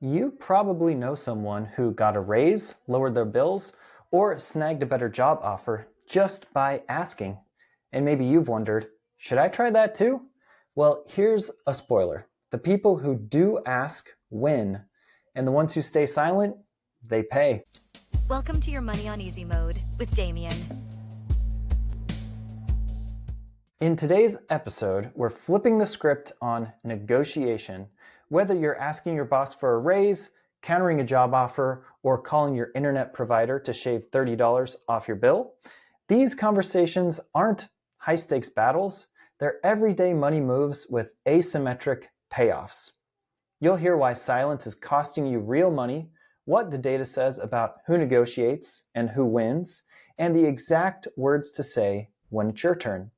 You probably know someone who got a raise, lowered their bills, or snagged a better job offer just by asking. And maybe you've wondered, should I try that too? Well, here's a spoiler. The people who do ask win, and the ones who stay silent, they pay. Welcome to your Money on Easy mode with Damien. In today's episode, we're flipping the script on negotiation. Whether you're asking your boss for a raise, countering a job offer, or calling your internet provider to shave $30 off your bill, these conversations aren't high-stakes battles. They're everyday money moves with asymmetric payoffs. You'll hear why silence is costing you real money, what the data says about who negotiates and who wins, and the exact words to say when it's your turn.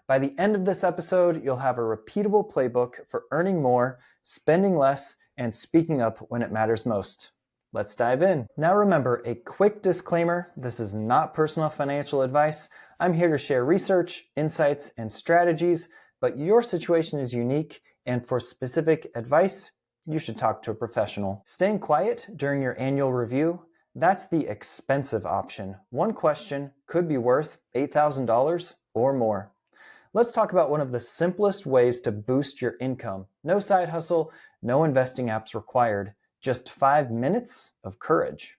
By the end of this episode, you'll have a repeatable playbook for earning more, spending less, and speaking up when it matters most. Let's dive in. Now remember, a quick disclaimer, this is not personal financial advice. I'm here to share research, insights, and strategies, but your situation is unique, and for specific advice, you should talk to a professional. Staying quiet during your annual review, that's the expensive option. One question could be worth $8,000 or more. Let's talk about one of the simplest ways to boost your income. No side hustle, no investing apps required, just 5 minutes of courage.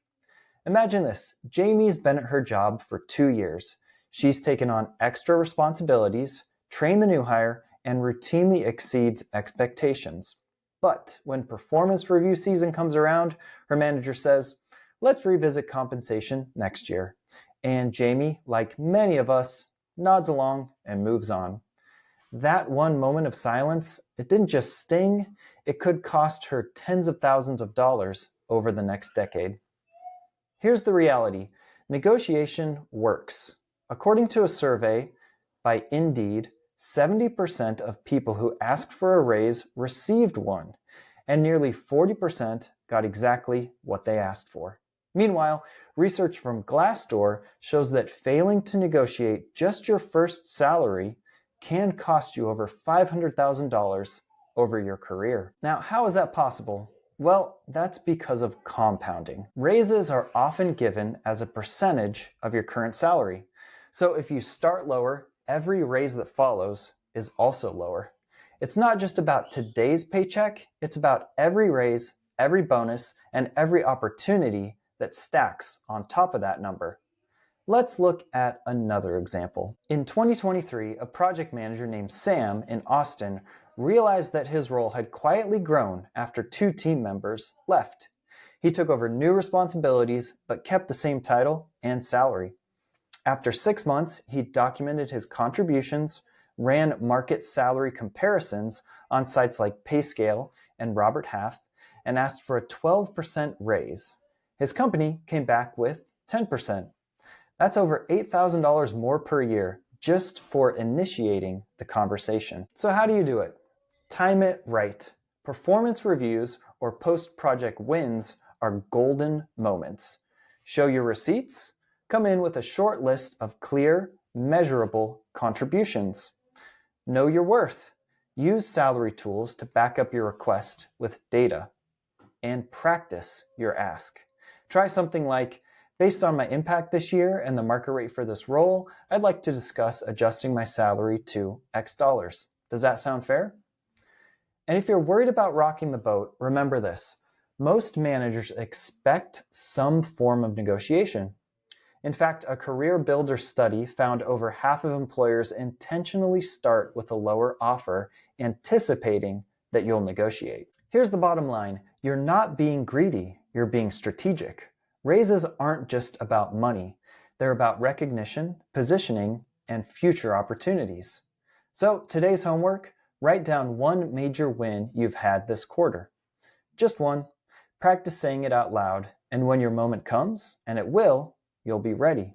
Imagine this, Jamie's been at her job for 2 years. She's taken on extra responsibilities, trained the new hire, and routinely exceeds expectations. But when performance review season comes around, her manager says, let's revisit compensation next year. And Jamie, like many of us, nods along and moves on. That one moment of silence, it didn't just sting, it could cost her tens of thousands of dollars over the next decade. Here's the reality. Negotiation works. According to a survey by Indeed, 70% of people who asked for a raise received one, and nearly 40% got exactly what they asked for. Meanwhile, research from Glassdoor shows that failing to negotiate just your first salary can cost you over $500,000 over your career. Now, how is that possible? Well, that's because of compounding. Raises are often given as a percentage of your current salary. So if you start lower, every raise that follows is also lower. It's not just about today's paycheck, it's about every raise, every bonus, and every opportunity that stacks on top of that number. Let's look at another example. In 2023, a project manager named Sam in Austin realized that his role had quietly grown after 2 team members left. He took over new responsibilities but kept the same title and salary. After 6 months, he documented his contributions, ran market salary comparisons on sites like PayScale and Robert Half, and asked for a 12% raise. His company came back with 10%. That's over $8,000 more per year just for initiating the conversation. So how do you do it? Time it right. Performance reviews or post-project wins are golden moments. Show your receipts. Come in with a short list of clear, measurable contributions. Know your worth. Use salary tools to back up your request with data. And practice your ask. Try something like, based on my impact this year and the market rate for this role, I'd like to discuss adjusting my salary to X dollars. Does that sound fair? And if you're worried about rocking the boat, remember this. Most managers expect some form of negotiation. In fact, a career builder study found over half of employers intentionally start with a lower offer, anticipating that you'll negotiate. Here's the bottom line. You're not being greedy, you're being strategic. Raises aren't just about money. They're about recognition, positioning, and future opportunities. So today's homework, write down one major win you've had this quarter. Just one. Practice saying it out loud, and when your moment comes, and it will, you'll be ready.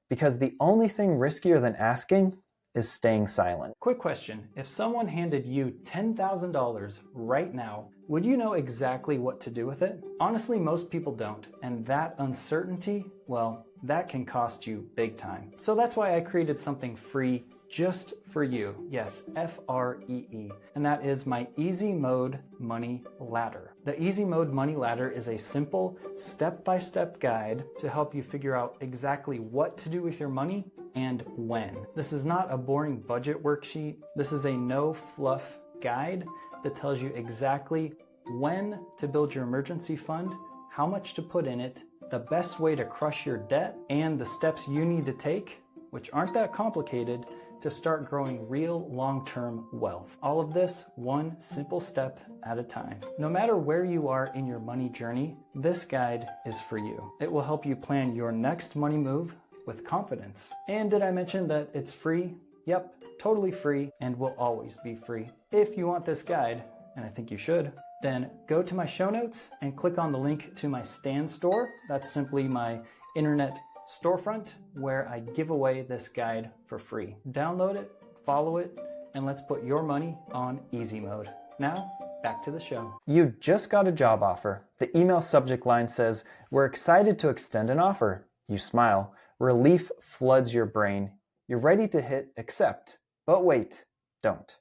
Because the only thing riskier than asking is staying silent. Quick question. If someone handed you $10,000 right now, would you know exactly what to do with it? Honestly, most people don't. And that uncertainty, well, that can cost you big time. So that's why I created something free just for you. Yes, FREE. And that is my Easy Mode Money Ladder. The Easy Mode Money Ladder is a simple step-by-step guide to help you figure out exactly what to do with your money and when. This is not a boring budget worksheet. This is a no fluff guide that tells you exactly when to build your emergency fund, how much to put in it, the best way to crush your debt, and the steps you need to take, which aren't that complicated, to start growing real long-term wealth. All of this one simple step at a time. No matter where you are in your money journey, this guide is for you. It will help you plan your next money move with confidence. And did I mention that it's free? Yep, totally free and will always be free. If you want this guide, and I think you should, then go to my show notes and click on the link to my Stan store. That's simply my internet storefront where I give away this guide for free. Download it, follow it, and let's put your money on easy mode. Now, back to the show. You just got a job offer. The email subject line says, "We're excited to extend an offer." You smile. Relief floods your brain. You're ready to hit accept. But wait, don't.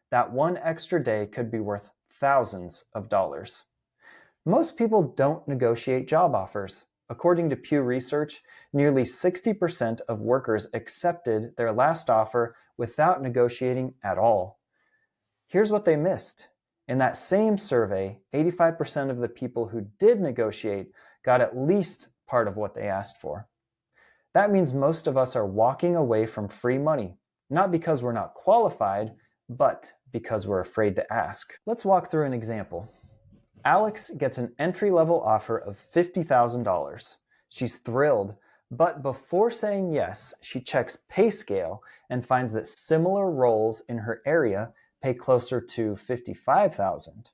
That one extra day could be worth thousands of dollars. Most people don't negotiate job offers. According to Pew Research, nearly 60% of workers accepted their last offer without negotiating at all. Here's what they missed. In that same survey, 85% of the people who did negotiate got at least part of what they asked for. That means most of us are walking away from free money, not because we're not qualified, but because we're afraid to ask. Let's walk through an example. Alex gets an entry-level offer of $50,000. She's thrilled, but before saying yes, she checks PayScale and finds that similar roles in her area pay closer to $55,000.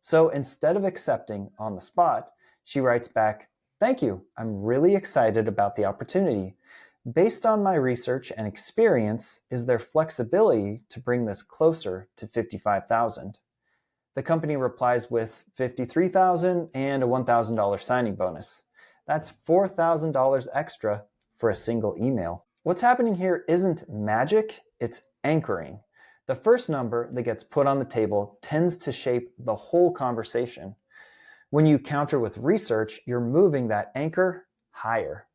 So instead of accepting on the spot, she writes back, "Thank you, I'm really excited about the opportunity. Based on my research and experience, is there flexibility to bring this closer to $55,000? The company replies with $53,000 and a $1,000 signing bonus. That's $4,000 extra for a single email. What's happening here isn't magic, it's anchoring. The first number that gets put on the table tends to shape the whole conversation. When you counter with research, you're moving that anchor higher.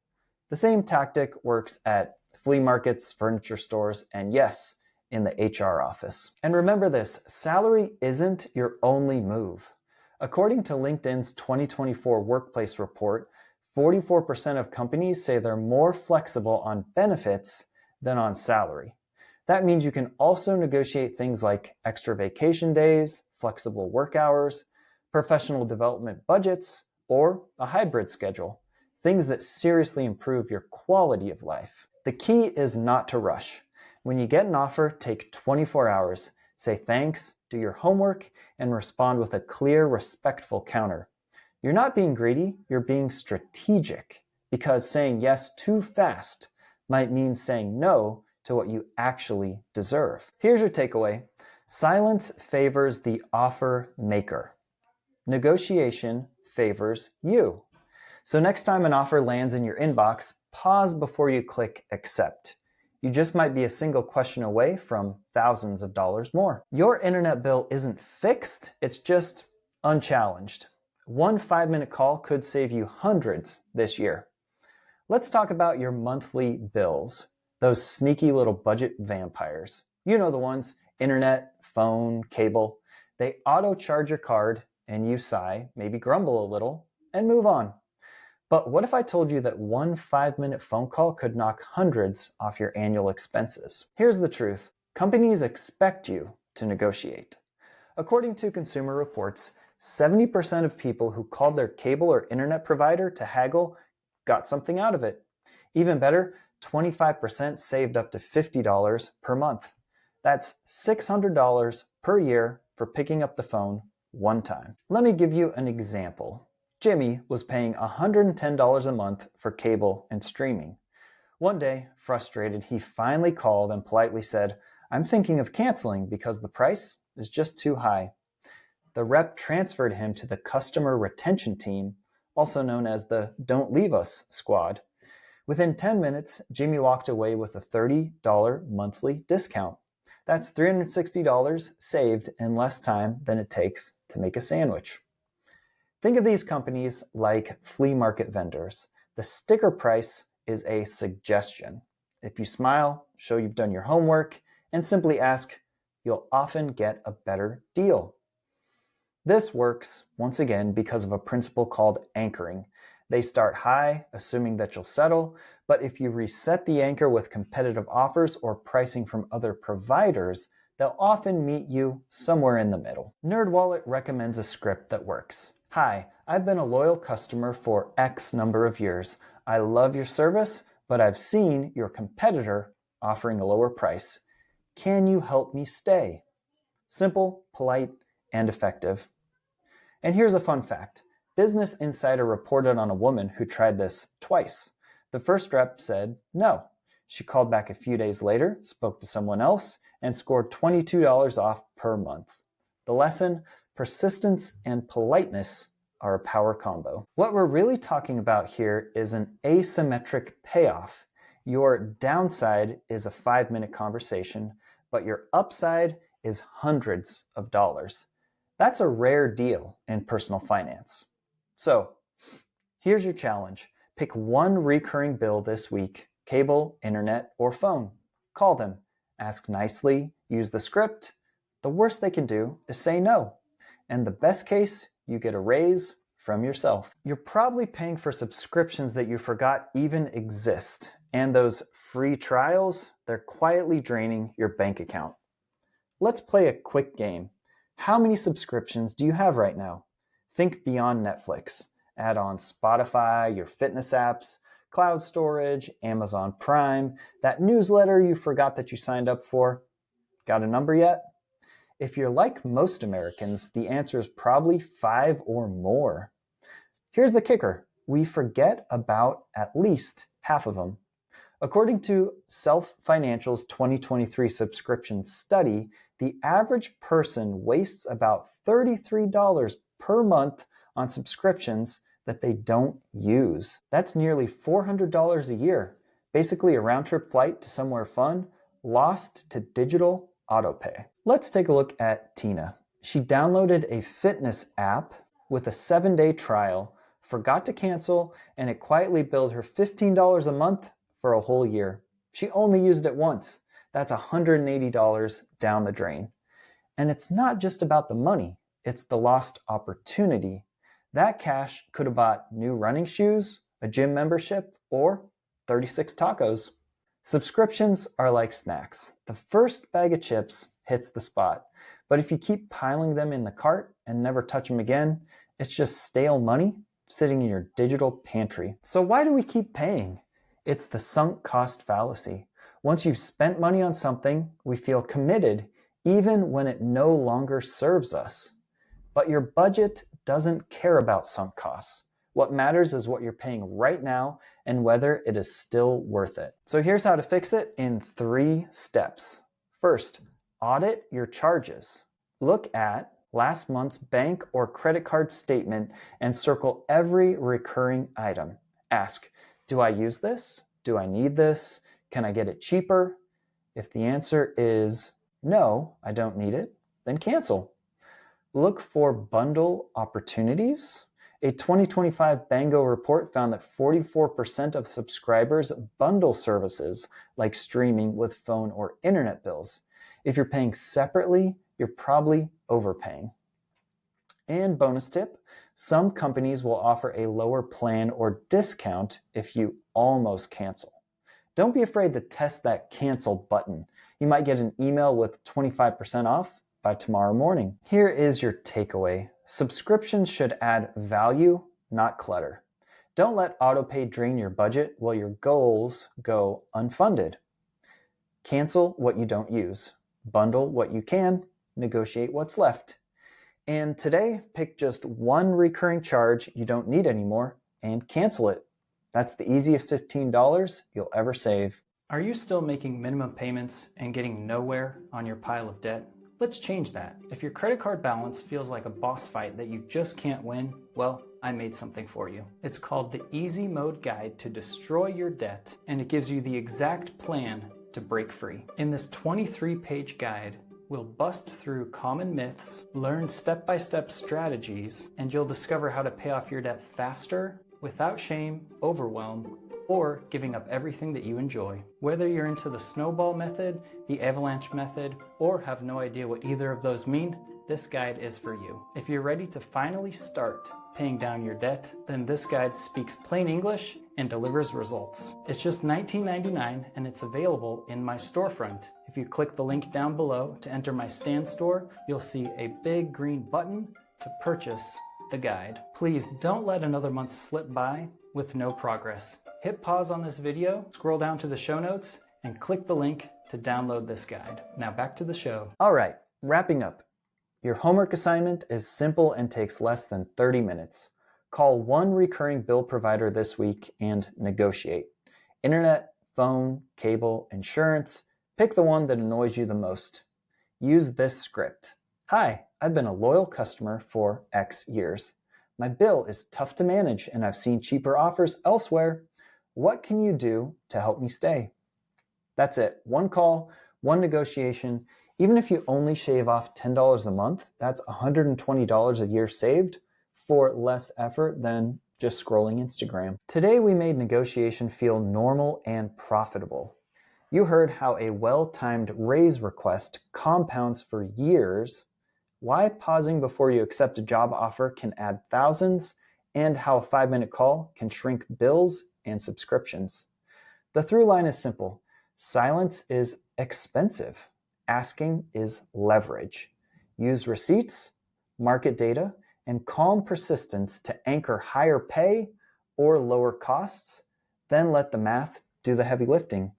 The same tactic works at flea markets, furniture stores, and yes, in the HR office. And remember this, salary isn't your only move. According to LinkedIn's 2024 workplace report, 44% of companies say they're more flexible on benefits than on salary. That means you can also negotiate things like extra vacation days, flexible work hours, professional development budgets, or a hybrid schedule, things that seriously improve your quality of life. The key is not to rush. When you get an offer, take 24 hours, say thanks, do your homework, and respond with a clear, respectful counter. You're not being greedy, you're being strategic, because saying yes too fast might mean saying no to what you actually deserve. Here's your takeaway. Silence favors the offer maker. Negotiation favors you. So next time an offer lands in your inbox, pause before you click accept. You just might be a single question away from thousands of dollars more. Your internet bill isn't fixed, it's just unchallenged. One 5-minute call could save you hundreds this year. Let's talk about your monthly bills, those sneaky little budget vampires. You know the ones, internet, phone, cable. They auto-charge your card and you sigh, maybe grumble a little, and move on. But what if I told you that one 5-minute phone call could knock hundreds off your annual expenses? Here's the truth. Companies expect you to negotiate. According to Consumer Reports, 70% of people who called their cable or internet provider to haggle got something out of it. Even better, 25% saved up to $50 per month. That's $600 per year for picking up the phone one time. Let me give you an example. Jimmy was paying $110 a month for cable and streaming. One day, frustrated, he finally called and politely said, "I'm thinking of canceling because the price is just too high." The rep transferred him to the customer retention team, also known as the Don't Leave Us squad. Within 10 minutes, Jimmy walked away with a $30 monthly discount. That's $360 saved in less time than it takes to make a sandwich. Think of these companies like flea market vendors. The sticker price is a suggestion. If you smile, show you've done your homework, and simply ask, you'll often get a better deal. This works, once again, because of a principle called anchoring. They start high, assuming that you'll settle, but if you reset the anchor with competitive offers or pricing from other providers, they'll often meet you somewhere in the middle. NerdWallet recommends a script that works. Hi, I've been a loyal customer for X number of years. I love your service, but I've seen your competitor offering a lower price. Can you help me stay? Simple, polite, and effective. And here's a fun fact. Business Insider reported on a woman who tried this twice. The first rep said no. She called back a few days later, spoke to someone else, and scored $22 off per month. The lesson: persistence and politeness are a power combo. What we're really talking about here is an asymmetric payoff. Your downside is a 5-minute conversation, but your upside is hundreds of dollars. That's a rare deal in personal finance. So, here's your challenge. Pick one recurring bill this week: cable, internet, or phone. Call them. Ask nicely. Use the script. The worst they can do is say no. And the best case, you get a raise from yourself. You're probably paying for subscriptions that you forgot even exist. And those free trials, they're quietly draining your bank account. Let's play a quick game. How many subscriptions do you have right now? Think beyond Netflix. Add on Spotify, your fitness apps, cloud storage, Amazon Prime, that newsletter you forgot that you signed up for. Got a number yet? If you're like most Americans, the answer is probably 5 or more. Here's the kicker. We forget about at least half of them. According to Self Financial's 2023 subscription study, the average person wastes about $33 per month on subscriptions that they don't use. That's nearly $400 a year, basically a round-trip flight to somewhere fun, lost to digital autopay. Let's take a look at Tina. She downloaded a fitness app with a 7-day trial, forgot to cancel, and it quietly billed her $15 a month for a whole year. She only used it once. That's $180 down the drain. And it's not just about the money, it's the lost opportunity. That cash could have bought new running shoes, a gym membership, or 36 tacos. Subscriptions are like snacks. The first bag of chips hits the spot, but if you keep piling them in the cart and never touch them again, it's just stale money sitting in your digital pantry. So why do we keep paying? It's the sunk cost fallacy. Once you've spent money on something, we feel committed even when it no longer serves us. But your budget doesn't care about sunk costs. What matters is what you're paying right now and whether it is still worth it. So here's how to fix it in 3 steps. First, audit your charges. Look at last month's bank or credit card statement and circle every recurring item. Ask, do I use this? Do I need this? Can I get it cheaper? If the answer is no, I don't need it, then cancel. Look for bundle opportunities. A 2025 Bango report found that 44% of subscribers bundle services like streaming with phone or internet bills. If you're paying separately, you're probably overpaying. And bonus tip, some companies will offer a lower plan or discount if you almost cancel. Don't be afraid to test that cancel button. You might get an email with 25% off by tomorrow morning. Here is your takeaway. Subscriptions should add value, not clutter. Don't let autopay drain your budget while your goals go unfunded. Cancel what you don't use. Bundle what you can. Negotiate what's left. And today, pick just one recurring charge you don't need anymore and cancel it. That's the easiest $15 you'll ever save. Are you still making minimum payments and getting nowhere on your pile of debt? Let's change that. If your credit card balance feels like a boss fight that you just can't win, well, I made something for you. It's called the Easy Mode Guide to Destroy Your Debt, and it gives you the exact plan to break free. In this 23-page guide, we'll bust through common myths, learn step-by-step strategies, and you'll discover how to pay off your debt faster, without shame, overwhelm, or giving up everything that you enjoy. Whether you're into the snowball method, the avalanche method, or have no idea what either of those mean, this guide is for you. If you're ready to finally start paying down your debt, then this guide speaks plain English and delivers results. It's just $19.99 and it's available in my storefront. If you click the link down below to enter my stand store, you'll see a big green button to purchase the guide. Please don't let another month slip by with no progress. Hit pause on this video, scroll down to the show notes, and click the link to download this guide. Now back to the show. All right, wrapping up. Your homework assignment is simple and takes less than 30 minutes. Call one recurring bill provider this week and negotiate. Internet, phone, cable, insurance. Pick the one that annoys you the most. Use this script. Hi, I've been a loyal customer for X years. My bill is tough to manage and I've seen cheaper offers elsewhere. What can you do to help me stay? That's it. One call, one negotiation. Even if you only shave off $10 a month, that's $120 a year saved for less effort than just scrolling Instagram. Today we made negotiation feel normal and profitable. You heard how a well-timed raise request compounds for years, why pausing before you accept a job offer can add thousands, and how a 5-minute call can shrink bills and subscriptions. The through line is simple. Silence is expensive. Asking is leverage. Use receipts, market data, and calm persistence to anchor higher pay or lower costs, then let the math do the heavy lifting.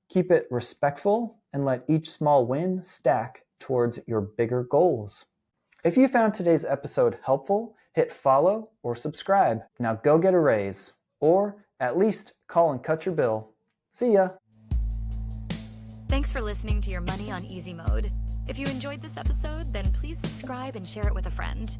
Keep it respectful and let each small win stack towards your bigger goals. If you found today's episode helpful, hit follow or subscribe. Now go get a raise, or at least call and cut your bill. See ya. Thanks for listening to Your Money on Easy Mode. If you enjoyed this episode, then please subscribe and share it with a friend.